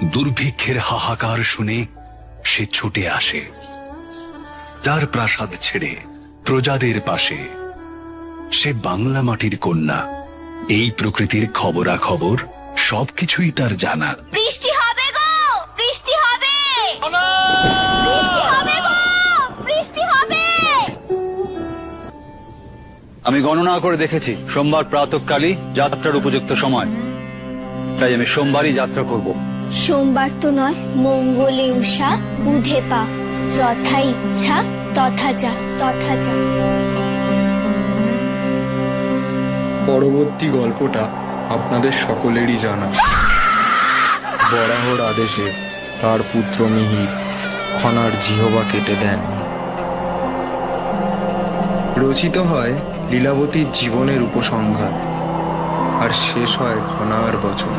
দুর্ভিক্ষের হাহাকার শুনে সে ছুটে আসে, তার প্রাসাদ ছেড়ে প্রজাদের পাশে। সে বাংলা মাটির কন্যা, এই প্রকৃতির খবরাখবর সবকিছুই তার জানা। বৃষ্টি হবে গো, বৃষ্টি হবে, বৃষ্টি হবে গো, বৃষ্টি হবে। আমি গণনা করে দেখেছি সোমবার প্রাতঃকালই যাত্রার উপযুক্ত সময়, তাই আমি সোমবারই যাত্রা করব। সোমবার তো নয়, মঙ্গলে উষা বুধে পা, যথা ইচ্ছা তথা যা, তথা যা। পরবর্তী গল্পটা আপনাদের সকলেরই জানা। বরাহর আদেশে তার পুত্র মিহির খনার জিহবা কেটে দেন। রচিত হয় লীলাবতীর জীবনের উপসংহার, আর শেষ হয় খনার বচন।